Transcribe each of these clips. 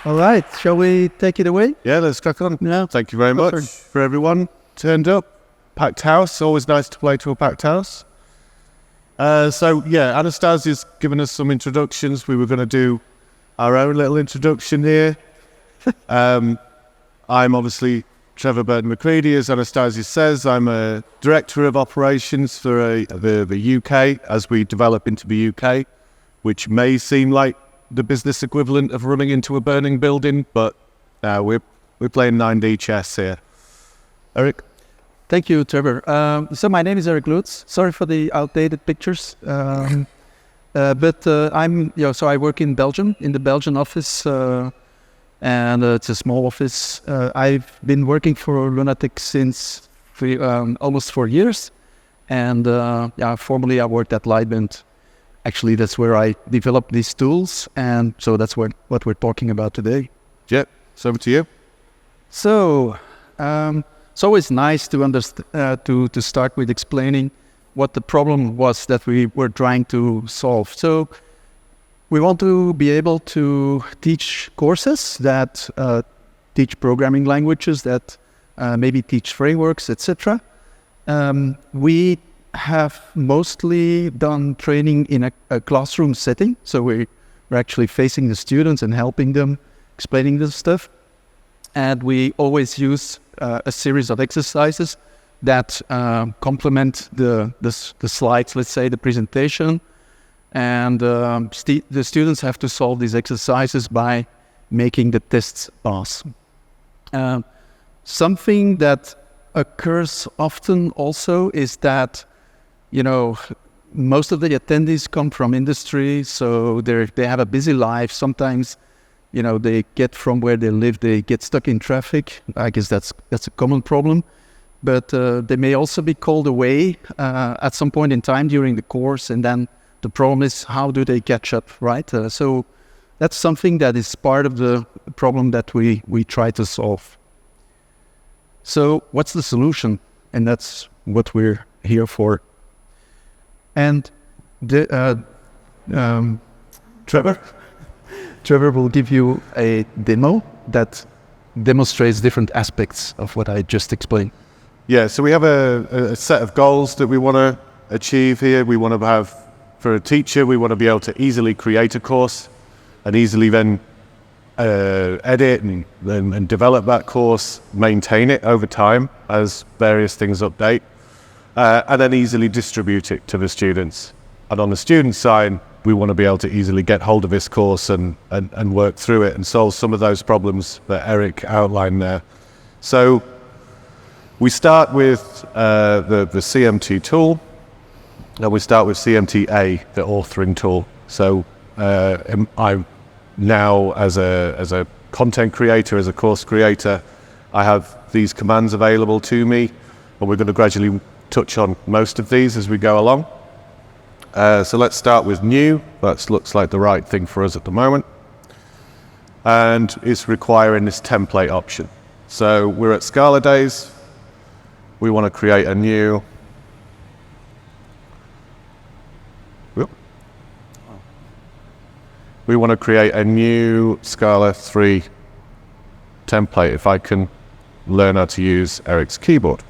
All right, shall we take it away? Yeah, let's crack on. Yeah. Thank you very much for everyone turned up. Packed house, always nice to play to a packed house. Anastasia's given us some introductions. We were going to do our own little introduction here. I'm obviously Trevor Burton-McCreadie, as Anastasia says. I'm a Director of Operations for the UK as we develop into the UK, which may seem like the business equivalent of running into a burning building, but we're playing 9D chess here. Eric? Thank you, Trevor. So my name is Eric Lutz. Sorry for the outdated pictures. I work in Belgium, in the Belgian office, and it's a small office. I've been working for Lunatic since almost 4 years, and formerly I worked at Lightbend. Actually, that's where I developed these tools, and so that's what we're talking about today. Yep, so over to you. So, it's always nice to start with explaining what the problem was that we were trying to solve. So, we want to be able to teach courses that teach programming languages, that maybe teach frameworks, etc. We have mostly done training in a classroom setting, so we're actually facing the students and helping them, explaining this stuff. And we always use a series of exercises that complement the slides, let's say, the presentation. And the students have to solve these exercises by making the tests pass. Something that occurs often also is that, most of the attendees come from industry, so they have a busy life. Sometimes, they get from where they live, they get stuck in traffic. I guess that's a common problem. But they may also be called away at some point in time during the course, and then the problem is, how do they catch up, right? So that's something that is part of the problem that we try to solve. So what's the solution? And that's what we're here for. And Trevor will give you a demo that demonstrates different aspects of what I just explained. Yeah, so we have a set of goals that we want to achieve here. We want to have, for a teacher, we want to be able to easily create a course and easily then edit and develop that course, maintain it over time as various things update, and then easily distribute it to the students. And on the student side, we want to be able to easily get hold of this course and work through it and solve some of those problems that Eric outlined there. So we start with the CMT tool, and we start with CMT-A, the authoring tool. So I'm now, as a content creator, as a course creator, I have these commands available to me, and we're going to gradually touch on most of these as we go along. So let's start with new. That looks like the right thing for us at the moment. And it's requiring this template option. So we're at Scala Days. We want to create a new Scala 3 template, if I can learn how to use Eric's keyboard.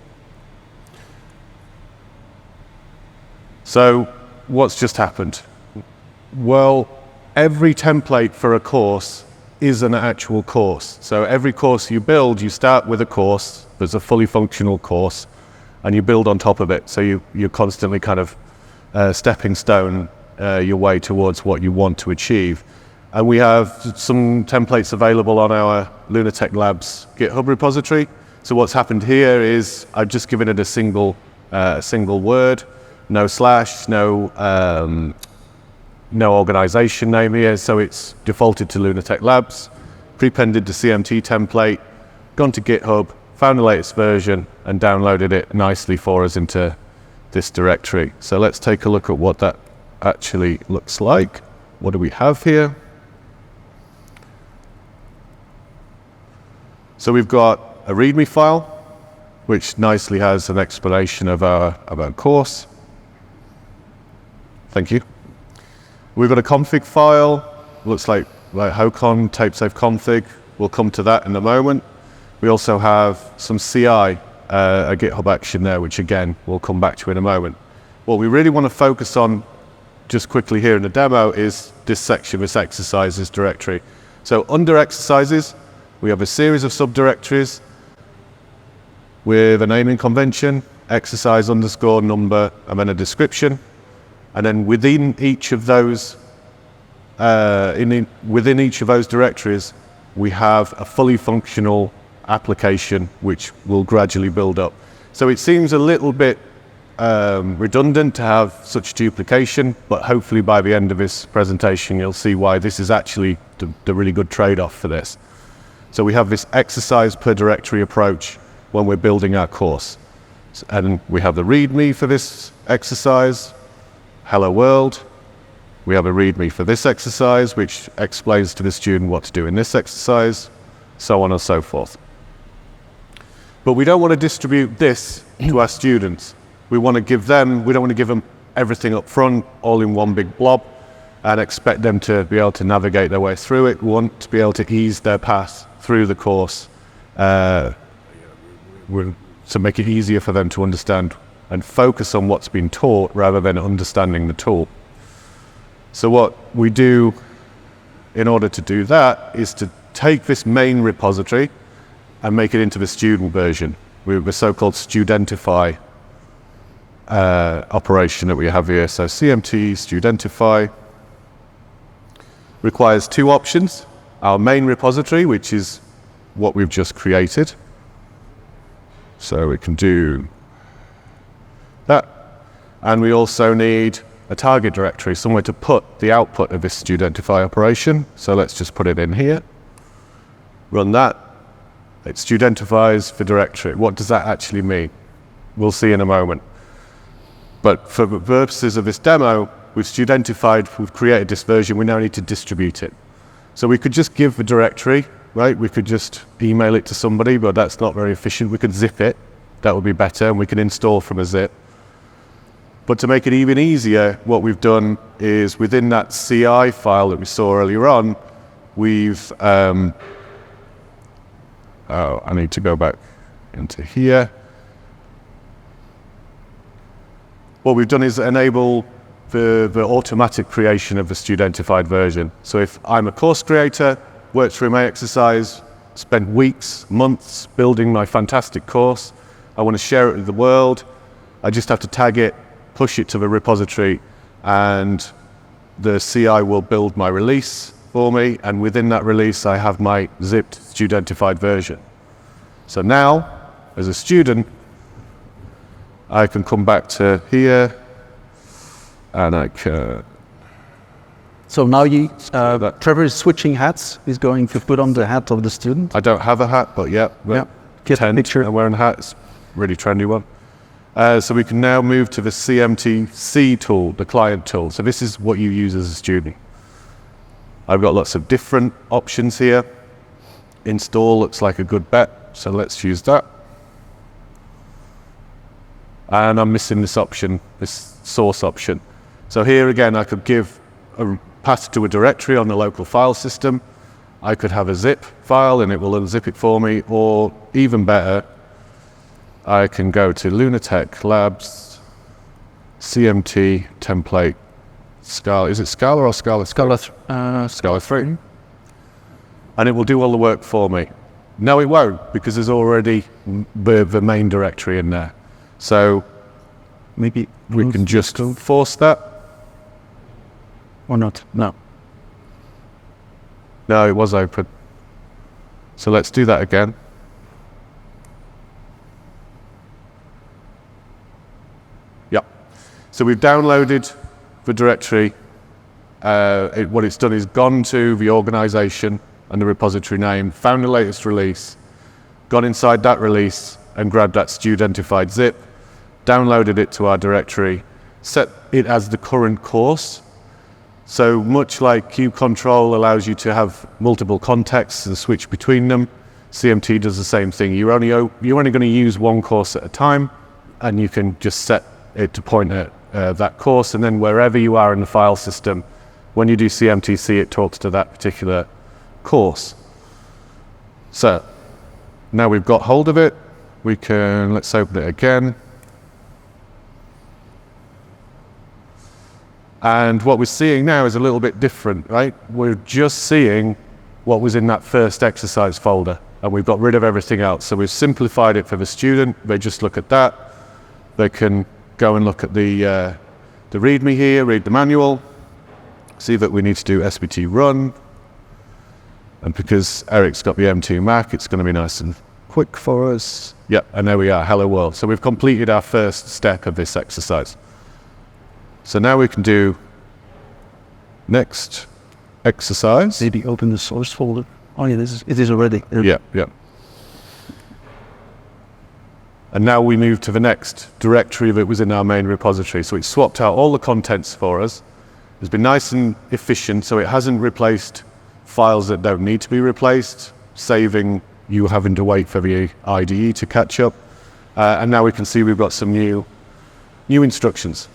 So what's just happened? Well, every template for a course is an actual course. So every course you build, you start with a course that's a fully functional course, and you build on top of it. So you're constantly kind of stepping stone your way towards what you want to achieve. And we have some templates available on our Lunatech Labs GitHub repository. So what's happened here is I've just given it a single word, no slash, no organization name here. So it's defaulted to Lunatech Labs, prepended the CMT template, gone to GitHub, found the latest version, and downloaded it nicely for us into this directory. So let's take a look at what that actually looks like. What do we have here? So we've got a README file, which nicely has an explanation of our course. Thank you. We've got a config file. Looks like like HOCON, tape safe config. We'll come to that in a moment. We also have some CI, a GitHub action there, which again, we'll come back to in a moment. What we really want to focus on just quickly here in the demo is this section, this exercises directory. So under exercises, we have a series of subdirectories with a naming convention, exercise underscore number, and then a description. And then within each of those, within each of those directories, we have a fully functional application which will gradually build up. So it seems a little bit redundant to have such duplication, but hopefully by the end of this presentation, you'll see why this is actually the really good trade-off for this. So we have this exercise per directory approach when we're building our course. And we have the README for this exercise, hello world. We have a README for this exercise, which explains to the student what to do in this exercise, so on and so forth. But we don't want to distribute this to our students. We don't want to give them everything up front, all in one big blob, and expect them to be able to navigate their way through it. We want to be able to ease their path through the course, to make it easier for them to understand and focus on what's been taught rather than understanding the tool. So what we do in order to do that is to take this main repository and make it into the student version with the so-called Studentify operation that we have here. So CMT Studentify requires two options. Our main repository, which is what we've just created. So we can do that. And we also need a target directory, somewhere to put the output of this Studentify operation. So let's just put it in here. Run that. It studentifies the directory. What does that actually mean? We'll see in a moment. But for the purposes of this demo, we've created this version, we now need to distribute it. So we could just give the directory, right? We could just email it to somebody, but that's not very efficient. We could zip it, that would be better, and we can install from a zip. But to make it even easier, what we've done is within that CI file that we saw earlier on, we've, I need to go back into here. What we've done is enable the automatic creation of the studentified version. So if I'm a course creator, worked through my exercise, spent weeks, months building my fantastic course, I want to share it with the world, I just have to tag it, push it to the repository, and the CI will build my release for me, and within that release I have my zipped studentified version. So now, as a student, I can come back to here, and I can... So now Trevor is switching hats. He's going to put on the hat of the student. I don't have a hat, but yeah. Get a picture. I'm wearing a hat. It's a really trendy one. So we can now move to the CMTC tool, the client tool. So this is what you use as a student. I've got lots of different options here. Install looks like a good bet, so let's use that. And I'm missing this option, this source option. So here again, I could give a path to a directory on the local file system. I could have a zip file and it will unzip it for me, or even better, I can go to Lunatech Labs, CMT template, Scala. Is it Scala or Scala? Scala 3. And it will do all the work for me. No, it won't, because there's already the main directory in there. So maybe we can just force that. Or not? No. No, it was open. So let's do that again. Yep. So we've downloaded the directory. What it's done is gone to the organization and the repository name, found the latest release, gone inside that release and grabbed that studentified zip, downloaded it to our directory, set it as the current course. So much like kubectl allows you to have multiple contexts and switch between them, CMT does the same thing. You're only going to use one course at a time, and you can just set it to point at that course, and then wherever you are in the file system, When you do CMTC, it talks to that particular course. So now we've got hold of it, let's open it again. And what we're seeing now is a little bit different, right? We're just seeing what was in that first exercise folder, and we've got rid of everything else. So we've simplified it for the student. They just look at that. They can go and look at the README here, read the manual, see that we need to do SBT run. And because Eric's got the M2 Mac, it's going to be nice and quick for us. Yep, and there we are, hello world. So we've completed our first step of this exercise. So now we can do next exercise. Maybe open the source folder. Oh yeah, it is already. Yeah. And now we move to the next directory that was in our main repository. So it swapped out all the contents for us. It's been nice and efficient, so it hasn't replaced files that don't need to be replaced, saving you having to wait for the IDE to catch up. And now we can see we've got some new instructions.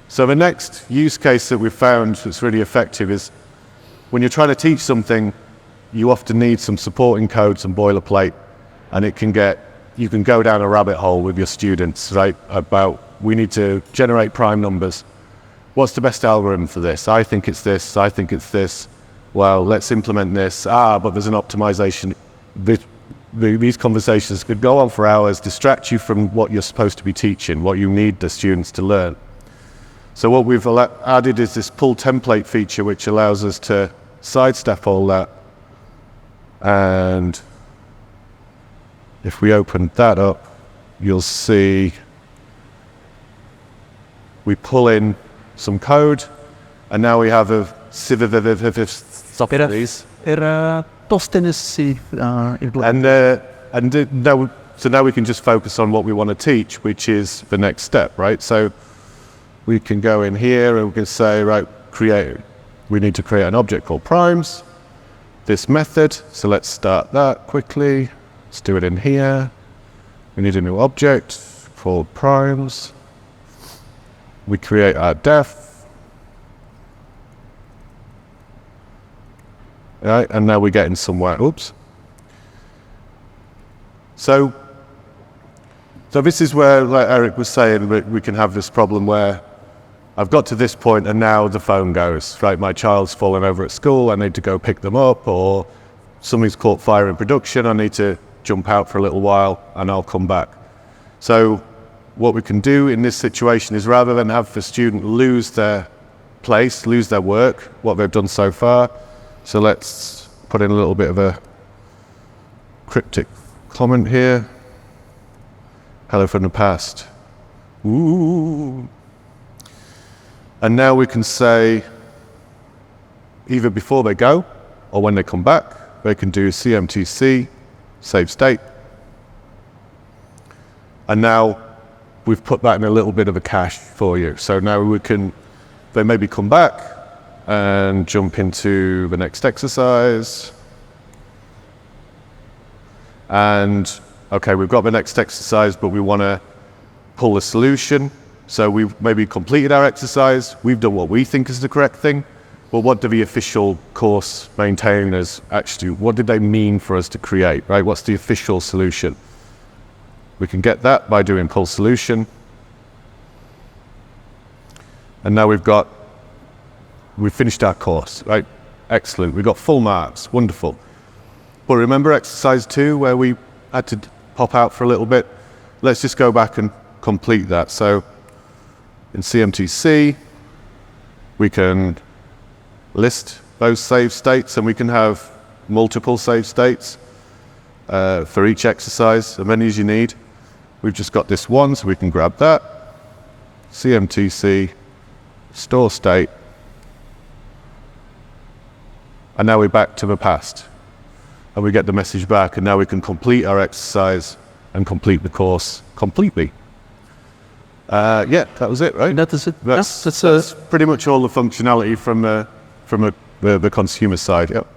So the next use case that we've found that's really effective is when you're trying to teach something, you often need some supporting code, some boilerplate, and you can go down a rabbit hole with your students, right? About, we need to generate prime numbers. What's the best algorithm for this? I think it's this, I think it's this. Well, let's implement this. But there's an optimization. These conversations could go on for hours, distract you from what you're supposed to be teaching, what you need the students to learn. So what we've added is this pull template feature, which allows us to sidestep all that. And if we open that up, you'll see we pull in some code, and now we have a So now we can just focus on what we want to teach, which is the next step, right? So we can go in here and we can say, right, we need to create an object called primes, this method. So let's start that quickly. Let's do it in here. We need a new object called primes. We create our def. Right, and now we're getting somewhere. Oops. So this is where, like Eric was saying, we can have this problem where I've got to this point and now the phone goes, right? My child's fallen over at school, I need to go pick them up, or something's caught fire in production, I need to jump out for a little while and I'll come back. So what we can do in this situation is, rather than have the student lose their place, lose their work, what they've done so far, so let's put in a little bit of a cryptic comment here. Hello from the past. Ooh. And now we can say, either before they go or when they come back, they can do CMTC, save state. And now we've put that in a little bit of a cache for you. So now they maybe come back and jump into the next exercise. And okay, we've got the next exercise, but we want to pull a solution. So we've maybe completed our exercise, we've done what we think is the correct thing, but what do the official course maintainers actually, what did they mean for us to create, right? What's the official solution? We can get that by doing pull solution. And now we've finished our course, right? Excellent, we got full marks, wonderful. But remember exercise 2 where we had to pop out for a little bit? Let's just go back and complete that. So in CMTC, we can list those save states, and we can have multiple save states for each exercise, as many as you need. We've just got this one, so we can grab that. CMTC, store state. And now we're back to the past. And we get the message back, and now we can complete our exercise and complete the course completely. Yeah, that was it, right? That is it. That's pretty much all the functionality from the consumer side. Yep.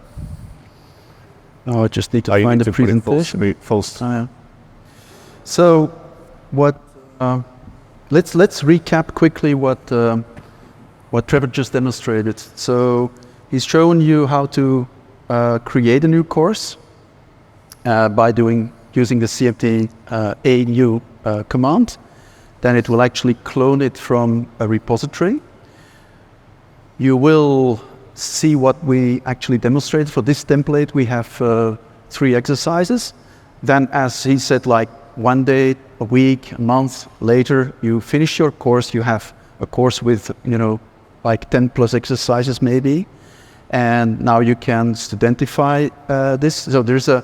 Oh, I just need to find the presentation. False. So, what? Let's recap quickly what what Trevor just demonstrated. So he's shown you how to create a new course by using the cmt a new command. Then it will actually clone it from a repository. You will see what we actually demonstrated. For this template, we have 3 exercises. Then, as he said, like 1 day, a week, a month later, you finish your course. You have a course with, like 10 plus exercises maybe. And now you can studentify this. So there's a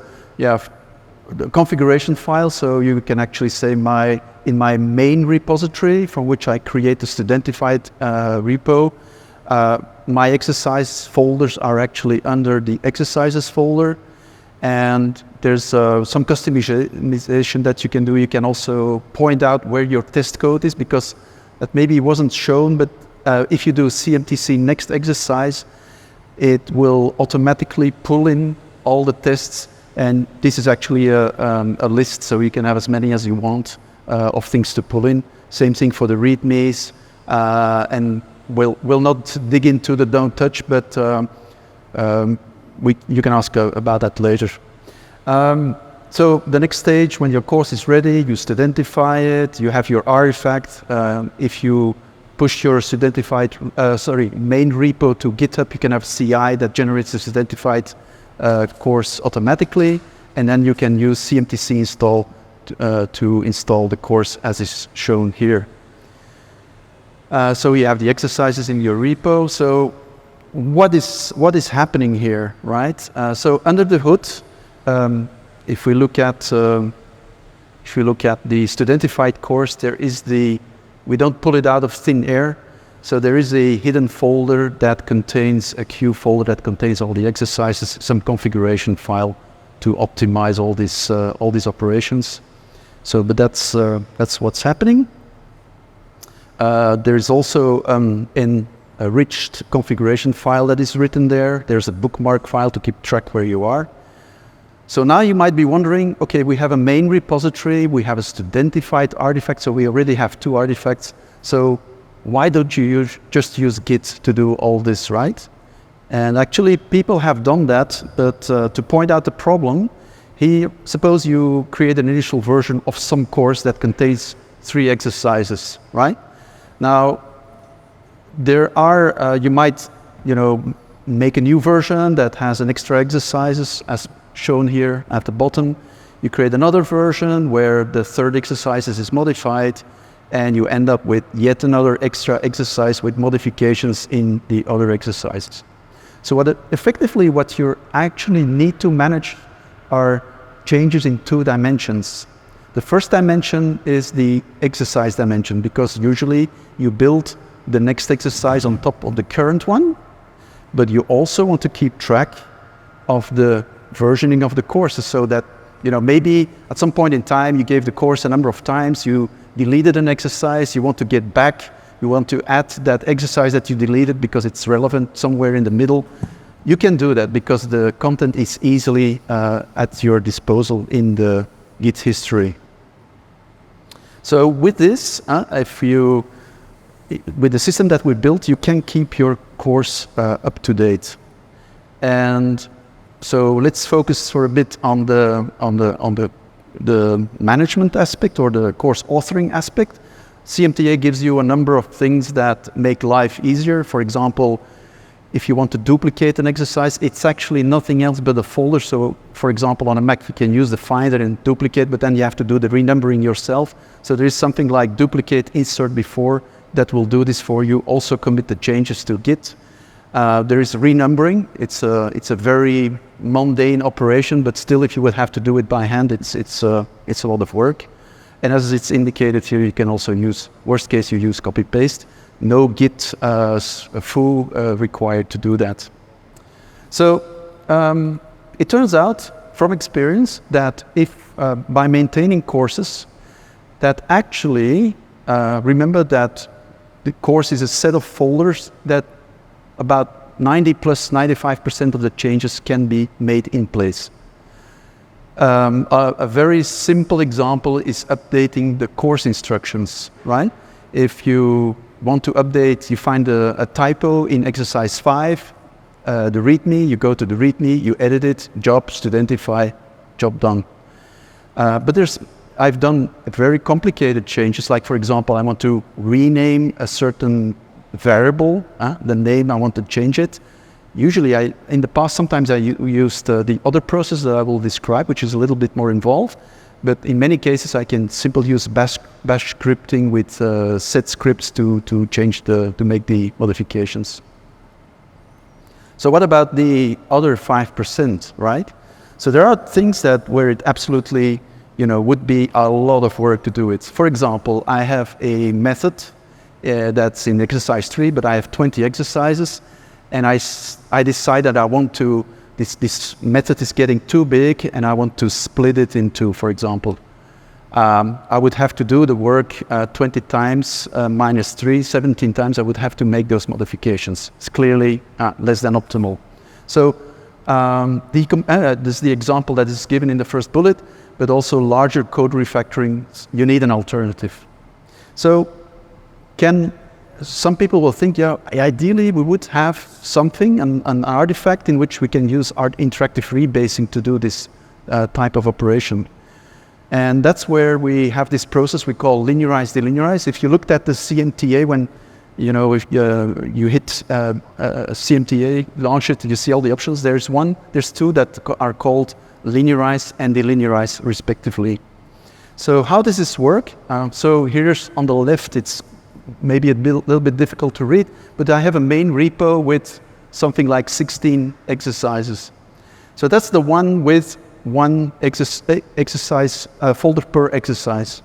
configuration file. So you can actually say in my main repository from which I create the studentified repo, my exercise folders are actually under the exercises folder, and there's some customization that you can do. You can also point out where your test code is, because that maybe wasn't shown, but if you do CMTC next exercise, it will automatically pull in all the tests, and this is actually a list, so you can have as many as you want of things to pull in. Same thing for the readmes, and we'll not dig into the don't touch, but you can ask about that later. So the next stage, when your course is ready, you studentify it, you have your artifact. If you push your studentified, main repo to GitHub, you can have CI that generates the studentified course automatically, and then you can use CMTC install to install the course as is shown here. So you have the exercises in your repo. So what is happening here, right? So under the hood, if we look at the studentified course, we don't pull it out of thin air. So there is a hidden folder that contains a queue folder that contains all the exercises, some configuration file to optimize all these operations. So, but that's what's happening. There's also an enriched configuration file that is written there. There's a bookmark file to keep track where you are. So now you might be wondering, okay, we have a main repository, we have a studentified artifact, so we already have 2 artifacts. So why don't you just use Git to do all this, right? And actually people have done that, but to point out the problem, suppose you create an initial version of some course that contains 3 exercises, right? Now, you might, make a new version that has an extra exercises as shown here at the bottom. You create another version where the 3rd exercise is modified, and you end up with yet another extra exercise with modifications in the other exercises. So effectively what you actually need to manage are changes in 2 dimensions. The first dimension is the exercise dimension, because usually you build the next exercise on top of the current one, but you also want to keep track of the versioning of the courses, so that, maybe at some point in time you gave the course a number of times, you deleted an exercise, you want to get back, you want to add that exercise that you deleted because it's relevant somewhere in the middle. You can do that because the content is easily at your disposal in the Git history. So with this, with the system that we built, you can keep your course up to date. And so let's focus for a bit on the management aspect, or the course authoring aspect. CMTA gives you a number of things that make life easier. For example, if you want to duplicate an exercise, it's actually nothing else but a folder. So for example, on a Mac, you can use the Finder and duplicate, but then you have to do the renumbering yourself. So there is something like duplicate insert before that will do this for you. Also commit the changes to Git. There is renumbering. It's a very mundane operation, but still, if you would have to do it by hand, it's a lot of work. And as it's indicated here, you can also use, worst case, you use copy paste. No Git foo required to do that. So it turns out from experience that if by maintaining courses, that actually remember that the course is a set of folders that about 95% of the changes can be made in place. A very simple example is updating the course instructions, right? If you want to update, you find a typo in exercise 5, the README, you go to the README, you edit it, job, studentify, job done. But I've done very complicated changes, like for example, I want to rename a certain variable, the name, I want to change it. Usually in the past, sometimes I used the other process that I will describe, which is a little bit more involved. But in many cases, I can simply use bash scripting with set scripts to make the modifications. So what about the other 5%, right? So there are things where it absolutely, would be a lot of work to do it. For example, I have a method that's in exercise 3, but I have 20 exercises, and I decide that I want to, this method is getting too big, and I want to split it into, for example, I would have to do the work 20 times minus 3, 17 times. I would have to make those modifications. It's clearly less than optimal. So this is the example that is given in the first bullet, but also larger code refactoring, you need an alternative. So some people will think, yeah, ideally we would have something, an artifact in which we can use interactive rebasing to do this type of operation. And that's where we have this process we call linearize, delinearize. If you looked at the CMTA, when if you hit CMTA, launch it, you see all the options. There's two that are called linearize and delinearize respectively. So how does this work? So here's on the left, it's maybe a little bit difficult to read, but I have a main repo with something like 16 exercises. So that's the one with one exercise folder per exercise.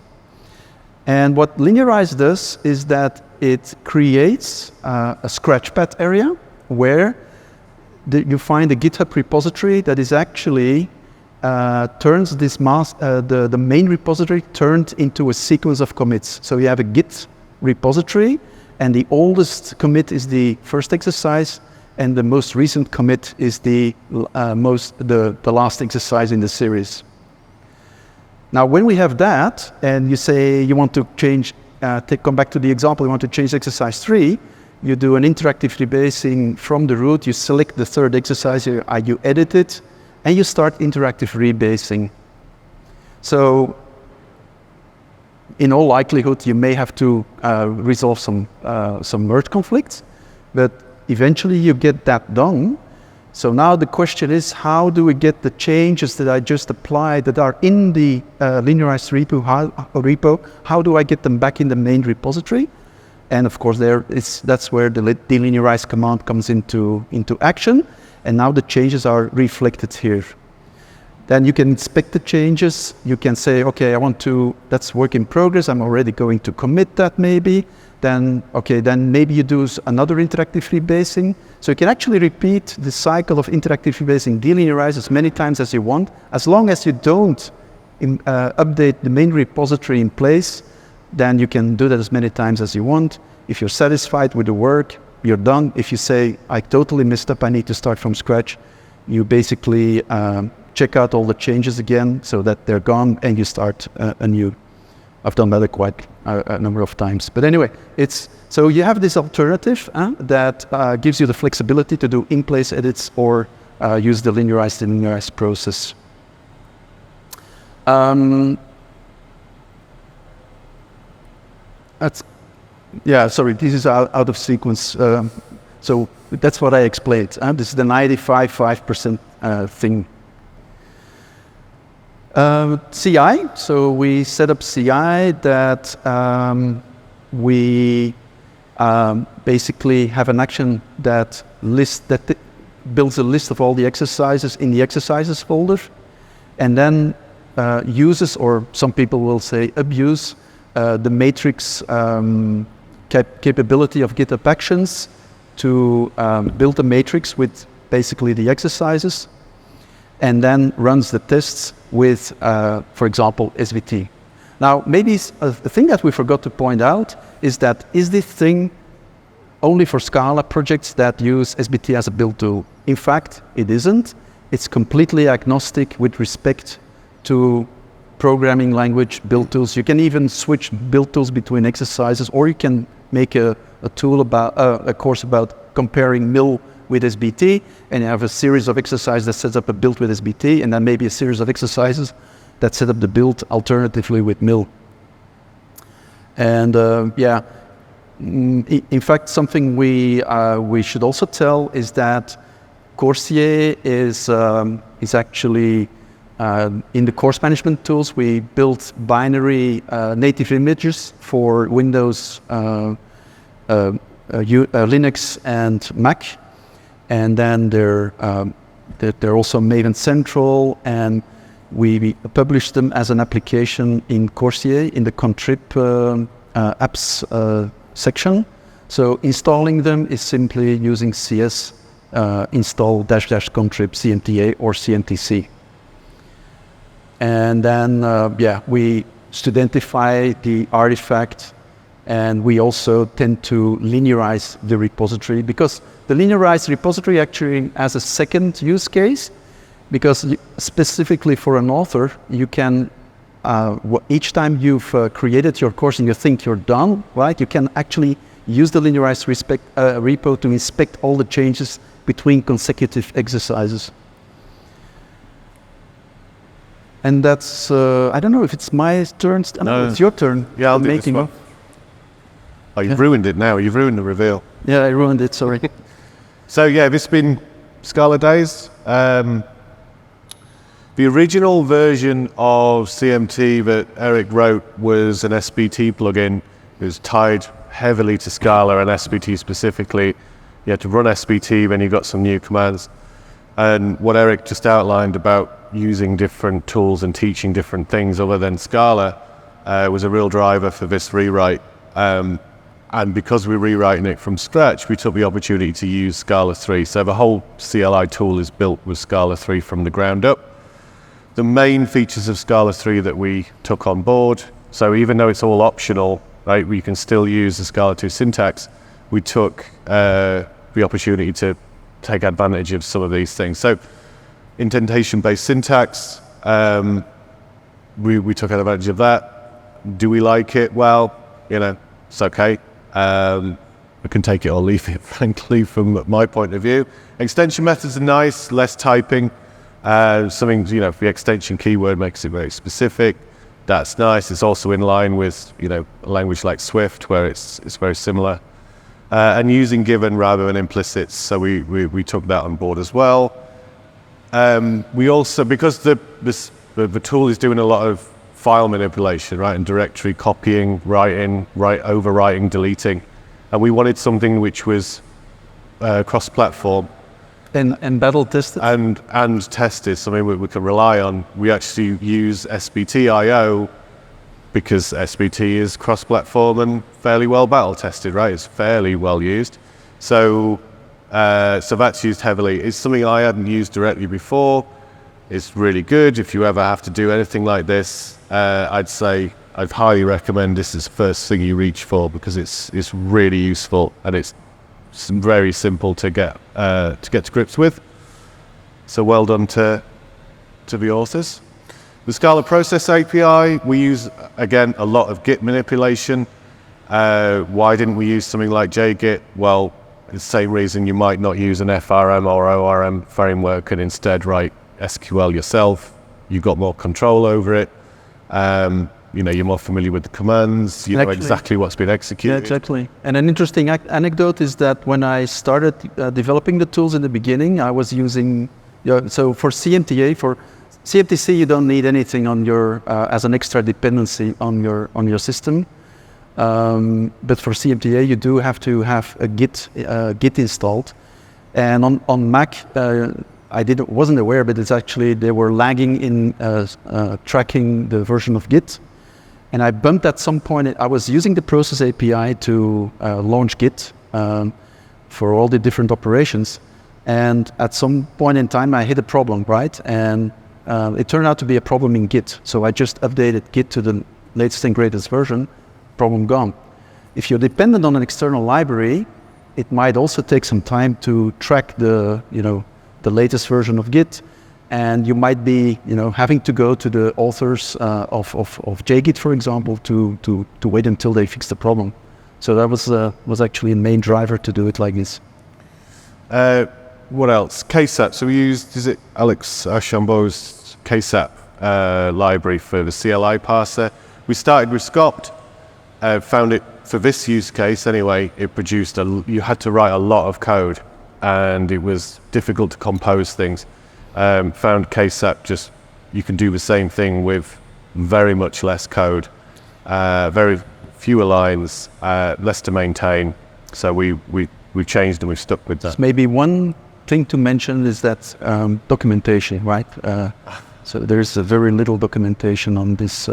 And what linearize does is that it creates a scratchpad area where you find a GitHub repository that is actually turns this the main repository turned into a sequence of commits. So you have a Git repository, and the oldest commit is the first exercise, and the most recent commit is the last exercise in the series. Now, when we have that, and you say you want to change, come back to the example, you want to change exercise 3, you do an interactive rebasing from the root, you select the third exercise, you edit it, and you start interactive rebasing. So, in all likelihood, you may have to resolve some merge conflicts, but eventually you get that done. So now the question is, how do we get the changes that I just applied that are in the linearized repo, how do I get them back in the main repository? And of course, that's where the delinearize command comes into action, and now the changes are reflected here. Then you can inspect the changes. You can say, okay, that's work in progress. I'm already going to commit that maybe. Then maybe you do another interactive rebasing. So you can actually repeat the cycle of interactive rebasing, delinearize as many times as you want, as long as you don't update the main repository in place, then you can do that as many times as you want. If you're satisfied with the work, you're done. If you say, I totally messed up, I need to start from scratch, you basically check out all the changes again so that they're gone, and you start anew. I've done that quite a number of times. But anyway, so you have this alternative that gives you the flexibility to do in-place edits or use the linearized process. This is out of sequence. So that's what I explained. This is the 95.5% thing. CI, so we set up CI that we basically have an action that builds a list of all the exercises in the exercises folder, and then uses, or some people will say abuse, the matrix capability of GitHub Actions to build a matrix with basically the exercises, and then runs the tests with, for example, SVT. Now, maybe the thing that we forgot to point out is this thing only for Scala projects that use SVT as a build tool? In fact, it isn't. It's completely agnostic with respect to programming language build tools. You can even switch build tools between exercises, or you can make a tool about a course about comparing mil with SBT, and you have a series of exercises that sets up a build with SBT, and then maybe a series of exercises that set up the build alternatively with mil. And in fact, something we should also tell is that Coursier is actually in the course management tools. We built binary native images for Windows, Linux, and Mac, and then they're also Maven Central, and we published them as an application in Coursier in the contrib apps section. So installing them is simply using CS install -- contrib CMTA or CMTC. And then, we studentify the artifact, and we also tend to linearize the repository, because the linearized repository actually has a second use case, because specifically for an author, you can, each time you've created your course and you think you're done, right, you can actually use the linearized repo to inspect all the changes between consecutive exercises. And that's, I don't know if it's my turn. No, it's your turn. Yeah, I'll do this one. Oh, you've ruined it now. You've ruined the reveal. Yeah, I ruined it, sorry. So yeah, this has been Scala Days. The original version of CMT that Eric wrote was an SBT plugin. It was tied heavily to Scala and SBT specifically. You had to run SBT, then you got some new commands. And what Eric just outlined about using different tools and teaching different things other than Scala was a real driver for this rewrite. And because we're rewriting it from scratch, we took the opportunity to use Scala 3. So the whole CLI tool is built with Scala 3 from the ground up. The main features of Scala 3 that we took on board, so even though it's all optional, right, we can still use the Scala 2 syntax, we took the opportunity to take advantage of some of these things. So indentation-based syntax, we took advantage of that. Do we like it? Well, it's okay. I can take it or leave it, frankly, from my point of view. Extension methods are nice, less typing. Something, the extension keyword makes it very specific. That's nice. It's also in line with, a language like Swift, where it's very similar. And using given rather than implicits, so we took that on board as well. We also, because the tool is doing a lot of file manipulation, right, and directory copying, writing, overwriting, deleting, and we wanted something which was cross-platform. And battle tested? And tested, something we can rely on. We actually use SBT.io because SBT is cross-platform and fairly well battle tested, right? It's fairly well used. So that's used heavily. It's something I hadn't used directly before. It's really good. If you ever have to do anything like this, I'd highly recommend this is the first thing you reach for, because it's really useful and it's very simple to get to grips with. So well done to the authors. The Scala Process API, we use, again, a lot of Git manipulation. Why didn't we use something like JGit? Well, it's the same reason you might not use an FRM or ORM framework and instead write SQL yourself. You've got more control over it. You're more familiar with the commands. You know exactly what's been executed. Yeah, exactly. And an interesting anecdote is that when I started developing the tools in the beginning, I was using, so for CMTA, for CMTC, you don't need anything on your as an extra dependency on your system. But for CMTA, you do have to have a Git installed. And on Mac, I wasn't aware, but it's actually they were lagging in tracking the version of Git. And I bumped at some point. I was using the Process API to launch Git for all the different operations. And at some point in time, I hit a problem, right? And it turned out to be a problem in Git. So I just updated Git to the latest and greatest version. Problem gone. If you're dependent on an external library, it might also take some time to track the latest version of Git. And you might be, having to go to the authors of JGit, for example, to wait until they fix the problem. So that was actually a main driver to do it like this. What else? KSAP. So we used, is it Alex Archambault's KSAP library for the CLI parser. We started with Scopt. Found it, for this use case anyway, it produced, you had to write a lot of code and it was difficult to compose things. Found KSAP just, you can do the same thing with very much less code, very fewer lines, less to maintain. So we've changed and we've stuck with that. Maybe one thing to mention is that documentation, right? So there's very little documentation on this,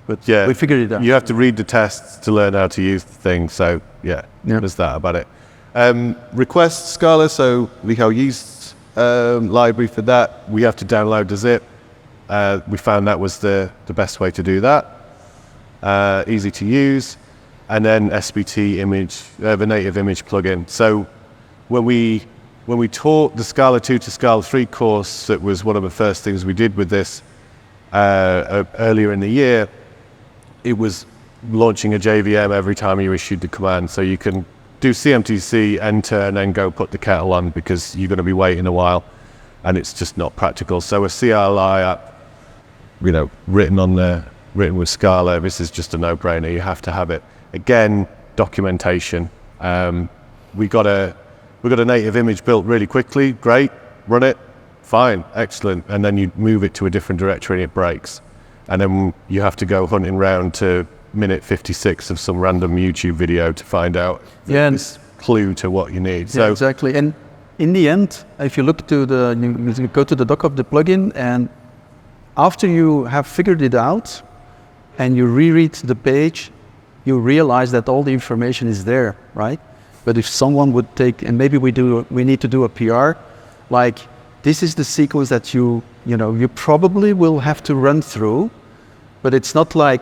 but yeah, we figured it out. You have to read the tests to learn how to use the thing. So yeah, there's that about it. Request Scala, so Michał used library for that. We have to download the zip. We found that was the best way to do that. Easy to use. And then SBT image, the native image plugin. So when we taught the Scala 2 to Scala 3 course, that was one of the first things we did with this earlier in the year. It was launching a JVM every time you issued the command. So you can do CMTC, enter, and then go put the kettle on because you're going to be waiting a while, and it's just not practical. So a CLI app, written with Scala, this is just a no-brainer. You have to have it. Again, documentation. We got a native image built really quickly. Great, run it, fine, excellent. And then you move it to a different directory and it breaks. And then you have to go hunting round to minute 56 of some random YouTube video to find out this clue to what you need. So exactly. And in the end, if you look to you go to the doc of the plugin, and after you have figured it out and you reread the page, you realize that all the information is there, right? But if someone would take, and maybe we need to do a PR, like this is the sequence that you probably will have to run through, but it's not like,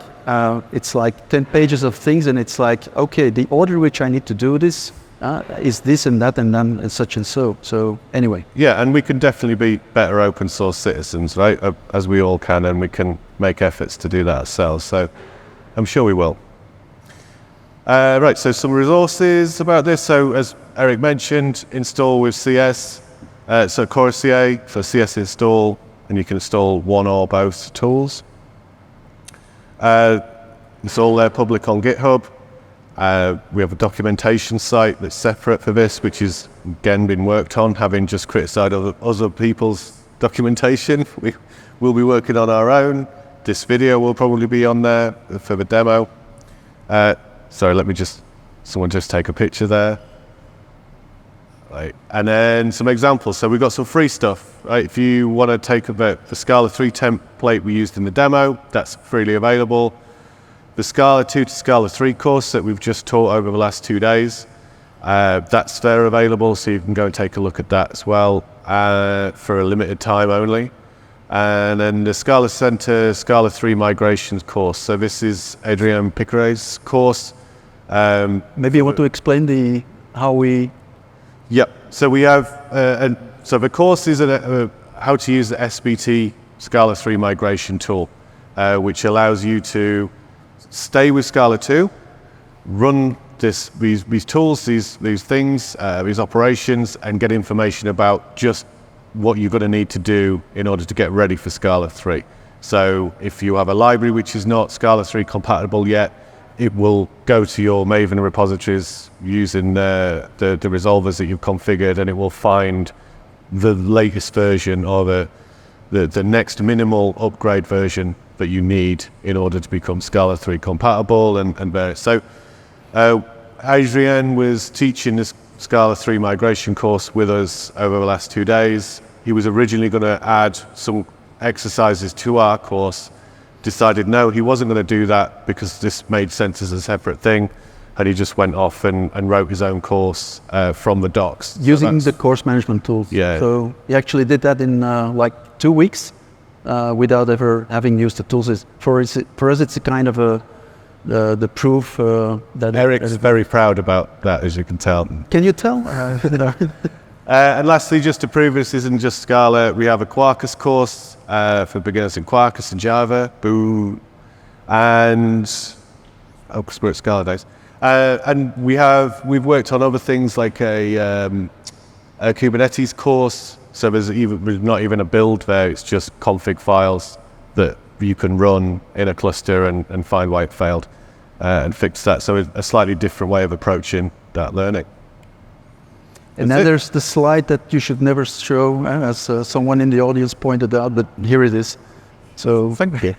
it's like 10 pages of things, and it's like, okay, the order which I need to do this is this and that and then and such and so. So anyway. Yeah, and we can definitely be better open source citizens, right? As we all can, and we can make efforts to do that ourselves. So I'm sure we will. Right, so some resources about this. So as Eric mentioned, install with CS. So Core CA for CS install, and you can install one or both tools. It's all there public on GitHub. We have a documentation site that's separate for this, which is again been worked on, having just criticized other people's documentation. We'll be working on our own. This video will probably be on there for the demo. Sorry, someone just take a picture there. Right. And then some examples. So we've got some free stuff, right? If you want to take the Scala 3 template we used in the demo, that's freely available. The Scala 2 to Scala 3 course that we've just taught over the last 2 days, that's there available, so you can go and take a look at that as well for a limited time only. And then the Scala Center Scala 3 migrations course. So this is Adrien Piqueret's course. Maybe you want to explain how we... Yep. So we have, so the course is how to use the SBT Scala 3 migration tool, which allows you to stay with Scala 2, run these tools, these things, these operations, and get information about just what you're going to need to do in order to get ready for Scala 3. So if you have a library which is not Scala 3 compatible yet, it will go to your Maven repositories using the resolvers that you've configured, and it will find the latest version or the next minimal upgrade version that you need in order to become Scala 3 compatible and various. So Adrien was teaching this Scala 3 migration course with us over the last 2 days. He was originally going to add some exercises to our course, decided no, he wasn't going to do that because this made sense as a separate thing, and he just went off and wrote his own course from the docs. Using the course management tools. Yeah. So he actually did that in like 2 weeks without ever having used the tools. For us, it's a kind of the proof that... Eric's very proud about that, as you can tell. Can you tell? And lastly, just to prove this isn't just Scala, we have a Quarkus course for beginners in Quarkus and Java, boo, and because we're at Scala days. And we've worked on other things like a Kubernetes course. So there's not even a build there. It's just config files that you can run in a cluster and find why it failed and fix that. So a slightly different way of approaching that learning. And then there's the slide that you should never show, as someone in the audience pointed out, but here it is. So Thank you.